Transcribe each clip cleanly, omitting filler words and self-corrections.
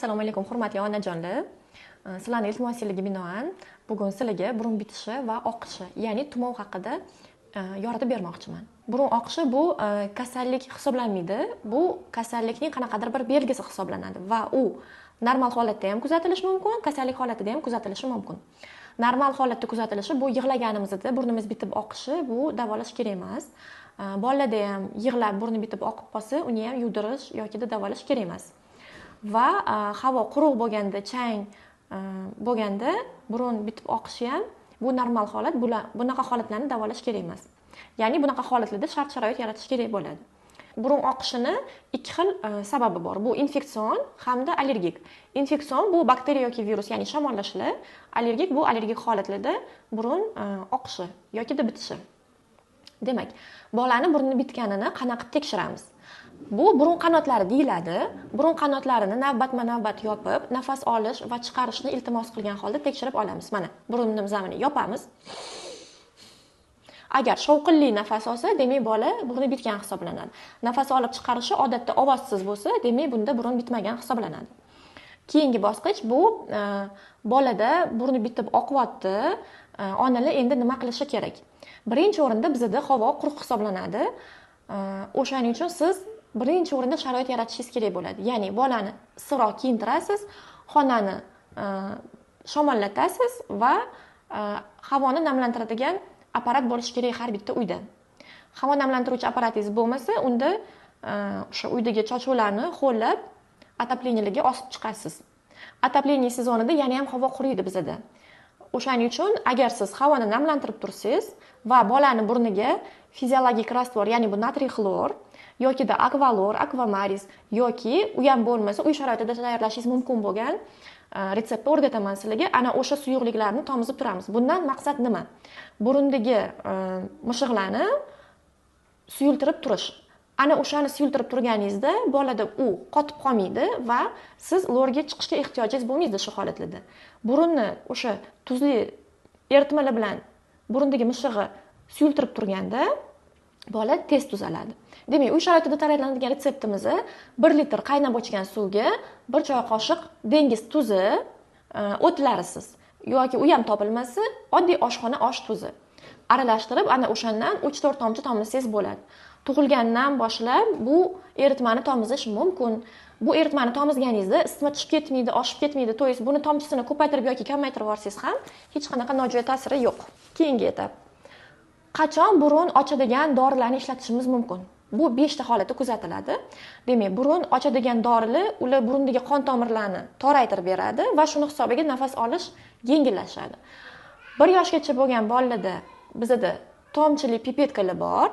Assalomu alaykum hurmatli onajonlar. Sizlarning iltimosingizga binoan bugun sizlarga burun bitishi va oqishi, ya'ni tumov haqida yoritib bermoqchiman. Burun oqishi bu kasallik hisoblanmaydi. Bu kasallikning qanaqadir bir belgisi hisoblanadi va u normal holatda ham kuzatilishi mumkin, kasallik holatida ham kuzatilishi mumkin. Normal holatda kuzatilishi bu yig'laganimizda burnimiz bitib oqishi, bu davolash kerak emas. Bolalarda ham yig'lab burni bitib oqib qolsa, uni ham yuvdirish yoki davolash kerak emas. Va havo quruq bo'lganda, chang bo'lganda burun bitib oqishi ham bu normal holat. Bunaqa holatlarni davolash kerak emas. Ya'ni bunaqa holatlarda shart-sharoit yaratish kerak bo'ladi. Burun oqishini ikki xil sababi bor. Bu infeksion hamda allergik. Infeksion bu bakteriya yoki virus, ya'ni shamollashlar. Allergik bu allergik holatlarda burun oqishi yoki bitishi. Demak, bolani burni bitganini qanaqa tekshiramiz? Bu burun qanotlari deyiladi. Burun qanotlarini navbatma-navbat yopib, nafas olish va chiqarishni iltimos qilgan holda tekshirib olamiz. Mana, burunimizni yopamiz. Agar shovqinli nafas olsa, demak bola burni bitgan hisoblanadi. Nafas olib chiqarishi odatda ovozsiz bo'lsa, demak bunda burun bitmagan hisoblanadi. Keyingi bosqich bu bolada burni bitib oqyapti. Onalar endi nima qilishi kerak? Birinchi o'rinda bizda havo quruq hisoblanadi. O'shaning uchun siz birinchi o'rinda sharoit yaratishingiz kerak bo'ladi. Ya'ni bolani issiqroq kiyintirasiz, xonani shamollatasiz va havoni namlantiradigan apparat bo'lishi kerak har bitta uyda. Havo namlantiruvchi apparatingiz bo'lmasa, unda o'sha uydagi chochuvlarni ho'llab отоплениyaga osib chiqasiz. Отопление sezonida yana ham havo quriydi bizda. O'shaning uchun agar siz havoni namlantirib tursangiz va bolani burniga fiziologik rastvor, ya'ni bu natriy xlor yoki akvalor, akvamaris yoki u ham bo'lmasa uy sharoitida tayyorlashingiz mumkin bo'lgan retseptni o'rgataman sizlarga. Ana o'sha suyuqliklarni tomizib turamiz. Bundan maqsad nima? Burundagi mishiqlarni suyultirib turish. Ana o'shani suyultirib turganingizda bolada u qotib qolmaydi va siz lorga chiqishga ehtiyojingiz bo'lmaydi shu holatlarda. Burunni o'sha tuzli eritmalar bilan burundagi mishig'i suyultirib turganda bola tez tuzaladi. Demak, uy sharoitida tayyorlanadigan retseptimiz 1 litr qaynab o'chgan suvga 1 choy qoshiq dengiz tuzi o'tlarisiz yoki u ham topilmasa, oddiy oshxona osh tuzi aralashtirib, ana o'shandan 3-4 tomchi tomizsangiz bo'ladi. Tug'ilgandan boshlab bu eritmani tomizish mumkin. Bu eritmani tomizganingizda isitma tushib ketmaydi, oshib ketmaydi. To'g'risi buni tomchisini ko'paytirib yoki kamaytirib yorsangiz ham hech qanaqa nojo'ya ta'siri yo'q. Keyingi etap. Qachon burun ochadigan dorilarni ishlatishimiz mumkin? Bu 5 ta holatda kuzatiladi. Demak, burun ochadigan dorilar ular burundagi qon tomirlarini toraytirib beradi va shuni hisobiga nafas olish yengillashadi. 1 yoshgacha bo'lgan bolalarda bizda tomchili pipetkalar bor.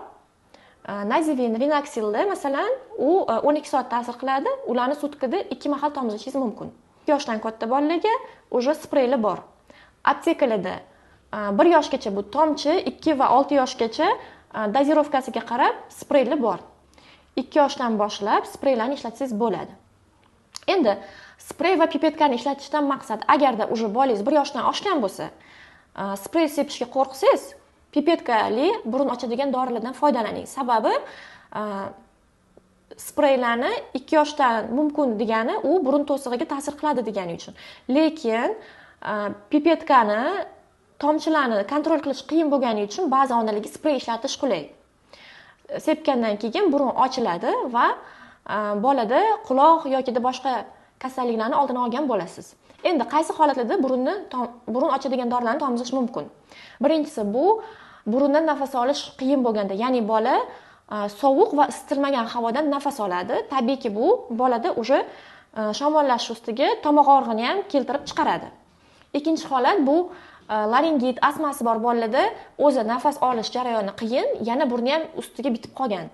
Nazivin, Rinaxilda masalan, u 12 soat ta'sir qiladi. Ularni sutkada 2 mahal tomizishingiz mumkin. 2 yoshdan katta bolalarga уже spreylar bor. Aptekalarda 1 yoshgacha bu tomchi, 2 va 6 yoshgacha dozirovkasiga qarab spreylar bor. 2 yoshdan boshlab spreylarni ishlatsangiz bo'ladi. Endi sprey va pipetkani ishlatishdan maqsad, agarda уже bolangiz 1 yoshdan oshgan bo'lsa, sprey sepishga qo'rqsangiz, pipetkali burun ochadigan dorilardan foydalaning. Sababi spreylarni 2 yoshdan mumkin degani u burun to'sig'iga ta'sir qiladi degani uchun. Lekin pipetkani tomchilarni kontrol qilish qiyin bo'lgani uchun ba'zi onalarga sprey ishlatish qulay. Sepgandan keyin burun ochiladi va bolada quloq yoki boshqa kasalliklarni oldini olgan bo'lasiz. Endi qaysi holatlarda burun ochadigan dorilarni tomizish mumkin? Birinchisi bu burundan nafas olish qiyin bo'lganda, ya'ni bola sovuq va isitilmagan havodan nafas oladi. Tabiiyki bu bolada уже shamollash ustiga tomoq og'rig'ini ham keltirib chiqaradi. Ikkinchi holat bu laringit, astmasi bor bolalarda o'zi nafas olish jarayoni qiyin, yana burni ham ustiga bitib qolgan.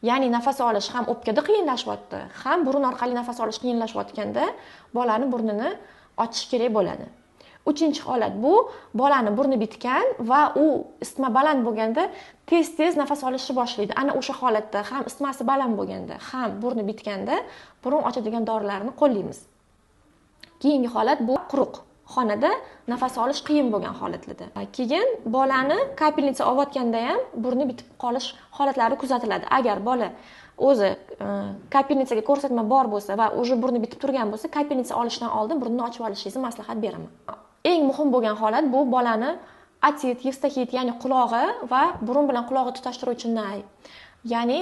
Ya'ni nafas olish ham o'pkada qiyinlashyapti, ham burun orqali nafas olish qiyinlashayotganda bolani burnini ochish kerak bo'ladi. Uchinchi holat bu bolani burni bitgan va u isitma baland bo'lganda tez-tez nafas olishni boshlaydi. Ana o'sha holatda ham isitmasi baland bo'lganda, ham burni bitganda burun ochadigan dorilarni qo'llaymiz. Keyingi holat bu quruq xonada nafas olish qiyin bo'lgan holatlarda. Keyin bolani kapelnitsa olayotganda ham burni bitib qolish holatlari kuzatiladi. Agar bola o'zi kapelnitsaga ko'rsatma bor bo'lsa va уже burni bitib turgan bo'lsa, kapelnitsa olishdan oldin burnni ochib olishingizni maslahat beraman. Eng muhim bo'lgan holat bu bolani otit, yevstakit, ya'ni qulog'i va burun bilan qulog'i tutashtiruvchi nay. Ya'ni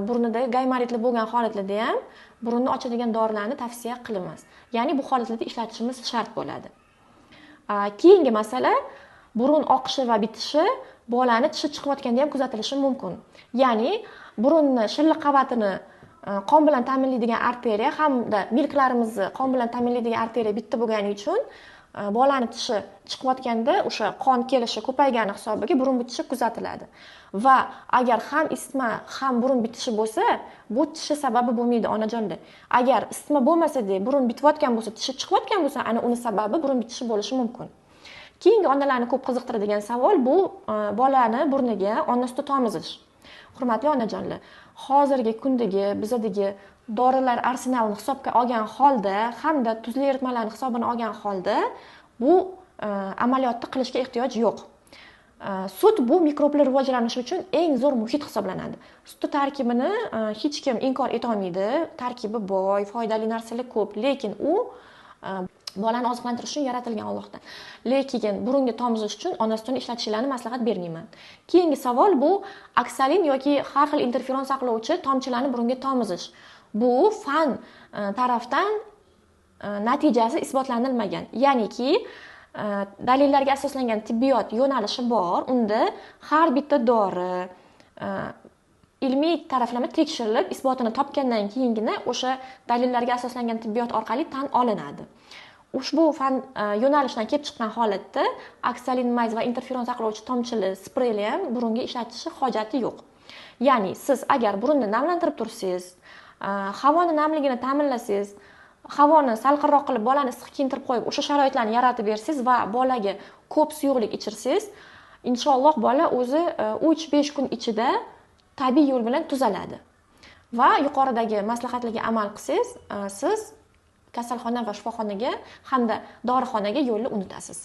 burnida gaymaritli bo'lgan holatlarda ham burunni ochadigan dorilarni tavsiya qilinmas. Ya'ni bu holatlarda ishlatishimiz shart bo'ladi. Keyingi masala burun oqishi va bitishi bolani tishi chiqayotganda ham kuzatilishi mumkin. Ya'ni burunni shilliq qavatini qon bilan ta'minlaydigan arteriya hamda milklarimizni qon bilan ta'minlaydigan arteriya bitta bo'lgani uchun bolani tishi chiqayotganda o'sha qon kelishi ko'paygani hisobiga burun bitishi kuzatiladi. Va agar ham isitma, ham burun bitishi bo'lsa, bu tishi sababi bo'lmaydi onajonda. Agar isitma bo'lmasa-da, burun bitayotgan bo'lsa, tishi chiqayotgan bo'lsa, ana uni sababi burun bitishi bo'lishi mumkin. Keyingi onalarni ko'p qiziqtiradigan savol bu bolani burniga onna suti tomizish. Hurmatli onajonlar, hozirgi kundagi bizadagi dorilar arsenalini hisobga olgan holda hamda tuzli eritmalarni hisobini olgan holda bu amaliyotni qilishga ehtiyoj yo'q. Sut bu mikroblar rivojlanishi uchun eng zo'r muhit hisoblanadi. Sut tarkibini hech kim inkor eta olmaydi. Tarkibi boy, foydali narsalar ko'p, lekin u bolani oziqlantirish uchun yaratilgan Allohdan. Lekin burunga tomizish uchun ona sutini ishlatishlarini maslahat bermayman. Keyingi savol bu oksalin yoki har xil interferon saqlovchi tomchilarni burunga tomizish. Bu fan tarafdan natijasi isbotlanilmagan. Ya'niki dalillarga asoslangan tibbiyot yo'nalishi bor. Unda har bitta dori ilmiy taraflama tekshirilib, isbotini topgandan keyingina o'sha dalillarga asoslangan tibbiyot orqali tan olinadi. Ushbu fan yo'nalishdan kelib chiqqan holatda oksalin mayz va interferon saqlovchi tomchili spreyli ham burunga ishlatishi hojati yo'q. Ya'ni siz agar burunni namlantirib tursangiz, havoni namligini ta'minlasangiz, havoni salqinroq qilib bolani issiq kiyintirib qo'yib, o'sha sharoitlarni yaratib bersangiz va bolaga ko'p suyuqlik ichirsangiz, inshaalloh bola o'zi 3-5 kun ichida tabiiy yo'l bilan tuzaladi. Va yuqoridagi maslahatlarga amal qilsangiz, siz kasalxona va shifoxonaga hamda dorixonaga yo'lni unutasiz.